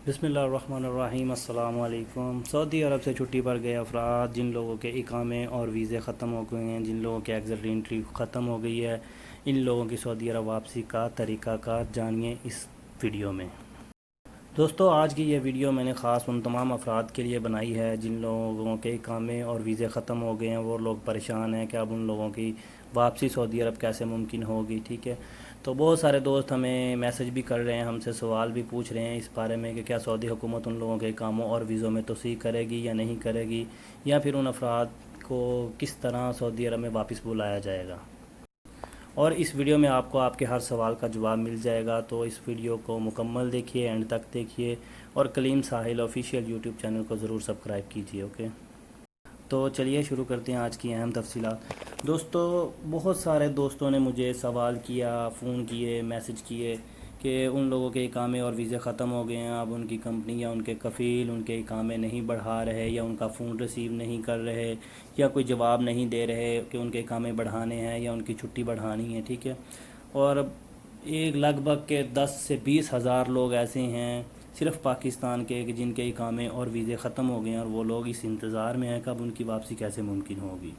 बिस्मिल्लाहिर्रहमानिर्रहीम। अस्सलाम वालेकुम। सऊदी अरब से छुट्टी पर गए अफराद जिन लोगों के इकामे और वीज़े ख़त्म हो गए हैं, जिन लोगों के एग्ज़िट एंट्री ख़त्म हो गई है, इन लोगों की सऊदी अरब वापसी का तरीक़ाकार जानिए इस वीडियो में। दोस्तों, आज की ये वीडियो मैंने ख़ास उन तमाम अफराद के लिए बनाई है जिन लोगों के इकामे और वीज़े ख़त्म हो गए हैं। वो लोग परेशान हैं कि अब उन लोगों की वापसी सऊदी अरब कैसे मुमकिन होगी। ठीक है, तो बहुत सारे दोस्त हमें मैसेज भी कर रहे हैं, हमसे सवाल भी पूछ रहे हैं इस बारे में कि क्या सऊदी हुकूमत उन लोगों के इकामों और वीज़ों में तोसी करेगी या नहीं करेगी, या फिर उन अफराद को किस तरह सऊदी अरब में वापस बुलाया जाएगा। और इस वीडियो में आपको आपके हर सवाल का जवाब मिल जाएगा, तो इस वीडियो को मुकम्मल देखिए, एंड तक देखिए, और कलीम साहिल ऑफिशियल यूट्यूब चैनल को ज़रूर सब्सक्राइब कीजिए। ओके, तो चलिए शुरू करते हैं आज की अहम तफसीलात। दोस्तों, बहुत सारे दोस्तों ने मुझे सवाल किया, फ़ोन किए, मैसेज किए कि उन लोगों के इकामे और वीज़े ख़त्म हो गए हैं, अब उनकी कंपनी या उनके कफ़ील उनके इकामे नहीं बढ़ा रहे, या उनका फ़ोन रिसीव नहीं कर रहे, या कोई जवाब नहीं दे रहे कि उनके इकामे बढ़ाने हैं या उनकी छुट्टी बढ़ानी है। ठीक है, और एक लगभग के 10 से 20 हज़ार लोग ऐसे हैं सिर्फ़ पाकिस्तान के कि जिनके इकामे और वीज़े ख़त्म हो गए हैं, और वो लोग इस इंतज़ार में हैं कि अब उनकी वापसी कैसे मुमकिन होगी।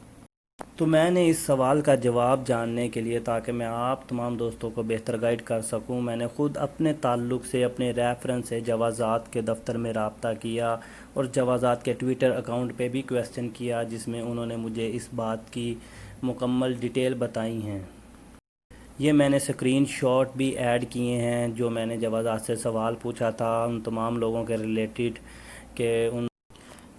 तो मैंने इस सवाल का जवाब जानने के लिए, ताकि मैं आप तमाम दोस्तों को बेहतर गाइड कर सकूं, मैंने ख़ुद अपने ताल्लुक़ से, अपने रेफरेंस से जवाज़ात के दफ़्तर में रब्ता किया और जवाज़ात के ट्विटर अकाउंट पे भी क्वेश्चन किया, जिसमें उन्होंने मुझे इस बात की मुकम्मल डिटेल बताई हैं। ये मैंने स्क्रीन शॉट भी ऐड किए हैं जो मैंने जवाज़ात से सवाल पूछा था उन तमाम लोगों के रिलेटेड, के उन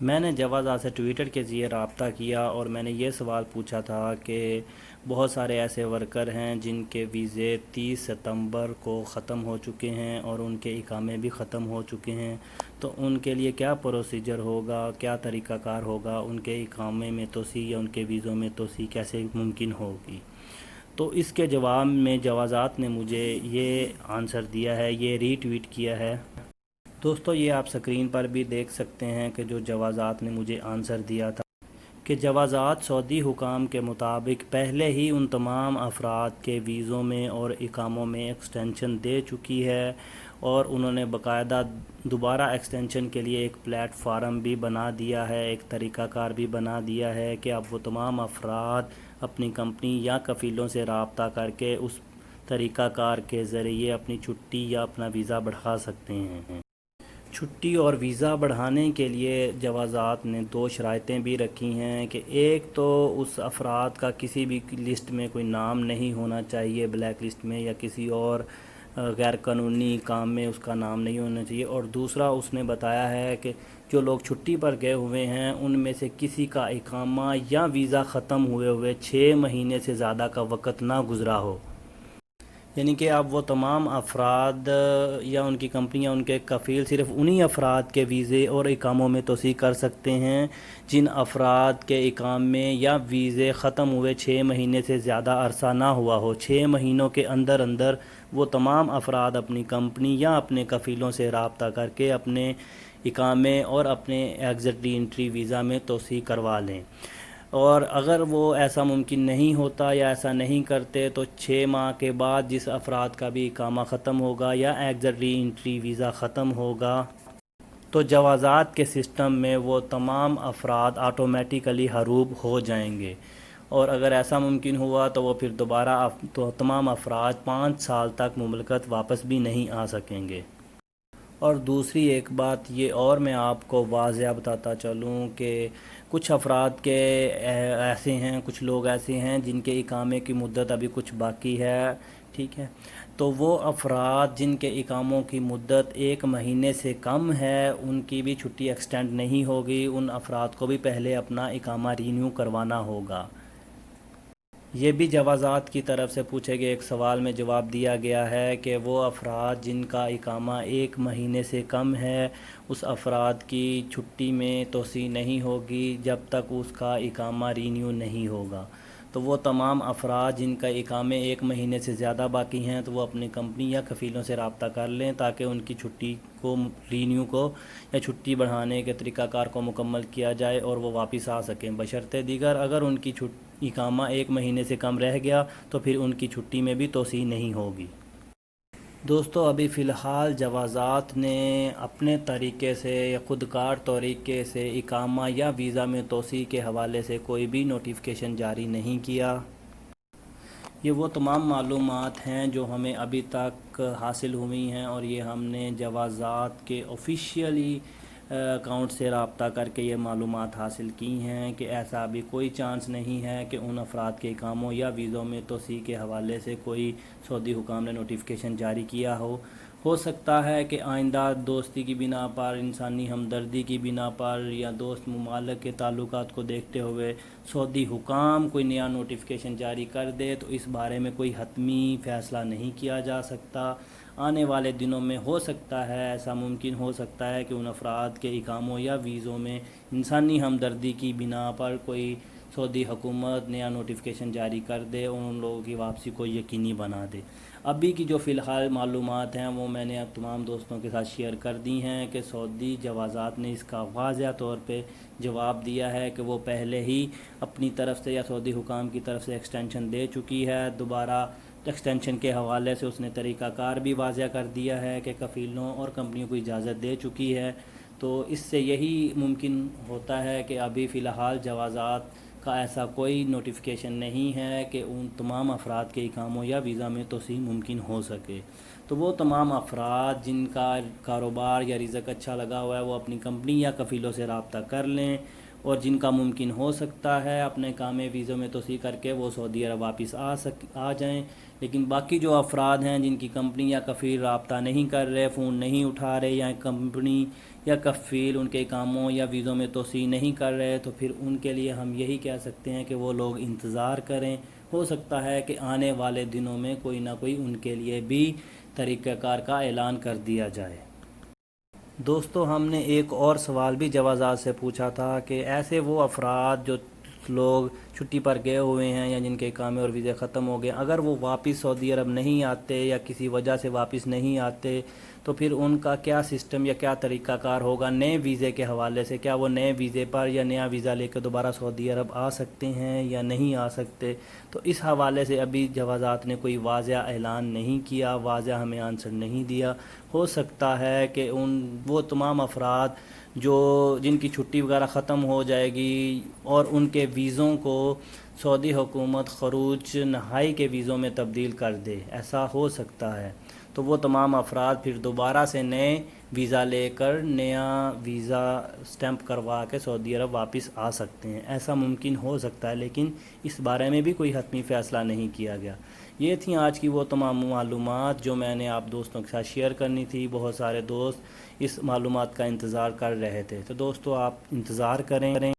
मैंने जवाज़ात से ट्विटर के ज़रिए रब्ता किया और मैंने ये सवाल पूछा था कि बहुत सारे ऐसे वर्कर हैं जिनके वीज़े 30 सितंबर को ख़त्म हो चुके हैं और उनके इकामे भी ख़त्म हो चुके हैं, तो उनके लिए क्या प्रोसीजर होगा, क्या तरीक़ाकार होगा, उनके इकामे में तोसी या उनके वीज़ों में तोसी कैसे मुमकिन होगी। तो इसके जवाब में जवाज़ात ने मुझे ये आंसर दिया है, ये रीट्वीट किया है। दोस्तों, ये आप स्क्रीन पर भी देख सकते हैं कि जो जवाज़ात ने मुझे आंसर दिया था कि जवाज़ात सऊदी हुकाम के मुताबिक पहले ही उन तमाम अफराद के वीज़ों में और इकामों में एक्सटेंशन दे चुकी है, और उन्होंने बाकायदा दोबारा एक्सटेंशन के लिए एक प्लेटफार्म भी बना दिया है, एक तरीक़ाकार भी बना दिया है कि अब वो तमाम अफराद अपनी कंपनी या कफ़ीलों से रब्ता करके उस तरीक़ाकार के ज़रिए अपनी छुट्टी या अपना वीज़ा बढ़ा सकते हैं। छुट्टी और वीज़ा बढ़ाने के लिए जवाज़ात ने 2 शराइतें भी रखी हैं कि एक तो उस अफराद का किसी भी लिस्ट में कोई नाम नहीं होना चाहिए, ब्लैक लिस्ट में, या किसी और गैर कानूनी काम में उसका नाम नहीं होना चाहिए, और दूसरा उसने बताया है कि जो लोग छुट्टी पर गए हुए हैं उनमें से किसी का इकामा या वीज़ा ख़त्म हुए 6 महीने से ज़्यादा का वक़्त ना गुज़रा हो। यानी कि अब वो तमाम अफराद या उनकी कंपनी या उनके कफ़ील सिर्फ़ उन्हीं अफराद के वीज़े और इकामों में तोसी कर सकते हैं जिन अफराद के इकामे या वीज़े ख़त्म हुए 6 महीने से ज़्यादा अरसा ना हुआ हो। 6 महीनों के अंदर अंदर वो तमाम अफराद अपनी कंपनी या अपने कफ़ीलों से रब्ता करके अपने इकामे और अपने एग्ज़िट एंट्री वीज़ा में तोसी करवा लें। और अगर वो ऐसा मुमकिन नहीं होता या ऐसा नहीं करते, तो 6 माह के बाद जिस अफराद का भी इकामा ख़त्म होगा या एग्ज़िट एंट्री वीज़ा ख़त्म होगा, तो जवाज़ात के सिस्टम में वो तमाम अफराद आटोमेटिकली हरूब हो जाएंगे, और अगर ऐसा मुमकिन हुआ तो वो फिर दोबारा तो तमाम अफराद 5 साल तक मुमलकत वापस भी नहीं आ सकेंगे। और दूसरी एक बात ये और मैं आपको वाज़ेह बताता चलूँ कि कुछ अफराद के ऐसे हैं, कुछ लोग ऐसे हैं जिनके इकामे की मुद्दत अभी कुछ बाकी है। ठीक है, तो वो अफराद जिनके इकामों की मुद्दत 1 महीने से कम है, उनकी भी छुट्टी एक्सटेंड नहीं होगी। उन अफराद को भी पहले अपना इकामा रीन्यू करवाना होगा। ये भी जवाज़ात की तरफ से पूछे गए एक सवाल में जवाब दिया गया है कि वो अफराद जिनका इकामा 1 महीने से कम है, उस अफराद की छुट्टी में तोसी नहीं होगी जब तक उसका इकामा रीन्यू नहीं होगा। तो वो तमाम अफराद जिनका इकामे 1 महीने से ज़्यादा बाकी हैं, तो वो अपनी कंपनी या कफ़ीलों से रब्ता कर लें ताकि उनकी छुट्टी को रीन्यू को या छुट्टी बढ़ाने के तरीक़ाकार को मुकम्मल किया जाए और वो वापस आ सकें। बशर्ते दीगर अगर उनकी इकामा 1 महीने से कम रह गया तो फिर उनकी छुट्टी में भी तोसी नहीं होगी। دوستو ابھی فی الحال جوازات نے اپنے طریقے سے یا خودکار طریقے سے اقامہ یا ویزا میں توسیع کے حوالے سے کوئی بھی نوٹیفیکیشن جاری نہیں کیا۔ یہ وہ تمام معلومات ہیں جو ہمیں ابھی تک حاصل ہوئی ہیں، اور یہ ہم نے جوازات کے آفیشیلی اکاؤنٹ سے رابطہ کر کے یہ معلومات حاصل کی ہیں کہ ایسا ابھی کوئی چانس نہیں ہے کہ ان افراد کے اقاموں یا ویزوں میں توسیع کے حوالے سے کوئی سعودی حکام نے نوٹیفیکیشن جاری کیا ہو سکتا ہے کہ آئندہ دوستی کی بنا پر، انسانی ہمدردی کی بنا پر، یا دوست ممالک کے تعلقات کو دیکھتے ہوئے سعودی حکام کوئی نیا نوٹیفیکیشن جاری کر دے، تو اس بارے میں کوئی حتمی فیصلہ نہیں کیا جا سکتا۔ آنے والے دنوں میں ہو سکتا ہے، ایسا ممکن ہو سکتا ہے کہ ان افراد کے اقاموں یا ویزوں میں انسانی ہمدردی کی بنا پر کوئی سعودی حکومت نیا نوٹیفیکیشن جاری کر دے اور ان لوگوں کی واپسی کو یقینی بنا دے۔ ابھی کی جو فی الحال معلومات ہیں وہ میں نے اب تمام دوستوں کے ساتھ شیئر کر دی ہیں کہ سعودی جوازات نے اس کا واضح طور پہ جواب دیا ہے کہ وہ پہلے ہی اپنی طرف سے یا سعودی حکام کی طرف سے ایکسٹینشن دے چکی ہے۔ دوبارہ ایکسٹینشن کے حوالے سے اس نے طریقہ کار بھی واضح کر دیا ہے کہ کفیلوں اور کمپنیوں کو اجازت دے چکی ہے۔ تو اس سے یہی ممکن ہوتا ہے کہ ابھی فی الحال جوازات کا ایسا کوئی نوٹیفیکیشن نہیں ہے کہ ان تمام افراد کے اقاموں یا ویزا میں توسیع ممکن ہو سکے۔ تو وہ تمام افراد جن کا کاروبار یا رزق اچھا لگا ہوا ہے وہ اپنی کمپنی یا کفیلوں سے رابطہ کر لیں، اور جن کا ممکن ہو سکتا ہے اپنے کام ویزوں میں توسیع کر کے وہ سعودی عرب واپس آ جائیں۔ لیکن باقی جو افراد ہیں جن کی کمپنی یا کفیل رابطہ نہیں کر رہے، فون نہیں اٹھا رہے، یا کمپنی یا کفیل ان کے کاموں یا ویزوں میں توسیع نہیں کر رہے، تو پھر ان کے لیے ہم یہی کہہ سکتے ہیں کہ وہ لوگ انتظار کریں۔ ہو سکتا ہے کہ آنے والے دنوں میں کوئی نہ کوئی ان کے لیے بھی طریقہ کار کا اعلان کر دیا جائے۔ دوستو ہم نے ایک اور سوال بھی جوازات سے پوچھا تھا کہ ایسے وہ افراد جو لوگ چھٹی پر گئے ہوئے ہیں یا جن کے اقامے اور ویزے ختم ہو گئے، اگر وہ واپس سعودی عرب نہیں آتے یا کسی وجہ سے واپس نہیں آتے، تو پھر ان کا کیا سسٹم یا کیا طریقہ کار ہوگا نئے ویزے کے حوالے سے؟ کیا وہ نئے ویزے پر یا نیا ویزا لے کے دوبارہ سعودی عرب آ سکتے ہیں یا نہیں آ سکتے؟ تو اس حوالے سے ابھی جوازات نے کوئی واضح اعلان نہیں کیا، واضح ہمیں آنسر نہیں دیا۔ ہو سکتا ہے کہ وہ تمام افراد جن کی چھٹی وغیرہ ختم ہو جائے گی اور ان کے ویزوں کو سعودی حکومت خروج نہائی کے ویزوں میں تبدیل کر دے، ایسا ہو سکتا ہے۔ تو وہ تمام افراد پھر دوبارہ سے نئے ویزا لے کر نیا ویزا سٹیمپ کروا کے سعودی عرب واپس آ سکتے ہیں، ایسا ممکن ہو سکتا ہے، لیکن اس بارے میں بھی کوئی حتمی فیصلہ نہیں کیا گیا۔ یہ تھیں آج کی وہ تمام معلومات جو میں نے آپ دوستوں کے ساتھ شیئر کرنی تھی۔ بہت سارے دوست اس معلومات کا انتظار کر رہے تھے، تو دوستو آپ انتظار کریں،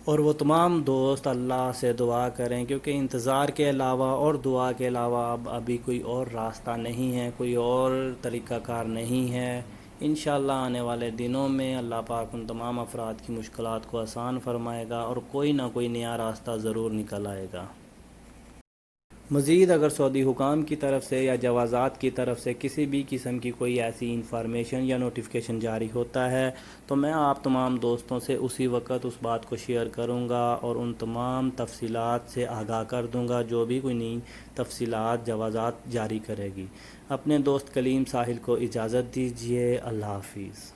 اور وہ تمام دوست اللہ سے دعا کریں، کیونکہ انتظار کے علاوہ اور دعا کے علاوہ ابھی کوئی اور راستہ نہیں ہے، کوئی اور طریقہ کار نہیں ہے۔ انشاءاللہ آنے والے دنوں میں اللہ پاک ان تمام افراد کی مشکلات کو آسان فرمائے گا اور کوئی نہ کوئی نیا راستہ ضرور نکل آئے گا۔ مزید اگر سعودی حکام کی طرف سے یا جوازات کی طرف سے کسی بھی قسم کی کوئی ایسی انفارمیشن یا نوٹیفیکیشن جاری ہوتا ہے تو میں آپ تمام دوستوں سے اسی وقت اس بات کو شیئر کروں گا اور ان تمام تفصیلات سے آگاہ کر دوں گا جو بھی کوئی نئی تفصیلات جوازات جاری کرے گی۔ اپنے دوست کلیم ساحل کو اجازت دیجیے۔ اللہ حافظ۔